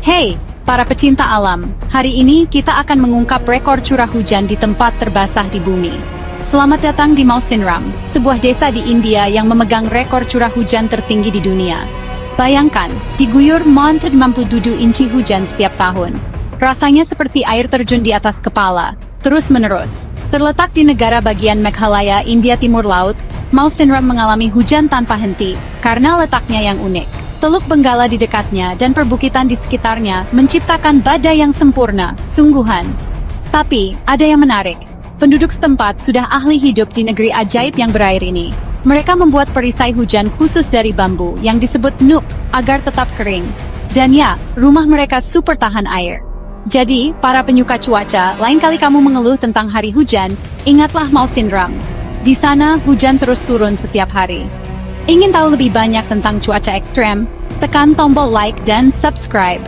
Hey, para pecinta alam, hari ini kita akan mengungkap rekor curah hujan di tempat terbasah di bumi. Selamat datang di Mawsynram, sebuah desa di India yang memegang rekor curah hujan tertinggi di dunia. Bayangkan, diguyur Mount 57 inci hujan setiap tahun. Rasanya seperti air terjun di atas kepala, terus-menerus. Terletak di negara bagian Meghalaya, India Timur Laut, Mawsynram mengalami hujan tanpa henti, karena letaknya yang unik. Teluk Benggala di dekatnya dan perbukitan di sekitarnya menciptakan badai yang sempurna, sungguhan. Tapi, ada yang menarik. Penduduk setempat sudah ahli hidup di negeri ajaib yang berair ini. Mereka membuat perisai hujan khusus dari bambu yang disebut nup agar tetap kering. Dan ya, rumah mereka super tahan air. Jadi, para penyuka cuaca, lain kali kamu mengeluh tentang hari hujan, ingatlah Mawsynram. Di sana, hujan terus turun setiap hari. Ingin tahu lebih banyak tentang cuaca ekstrem? Tekan tombol like dan subscribe.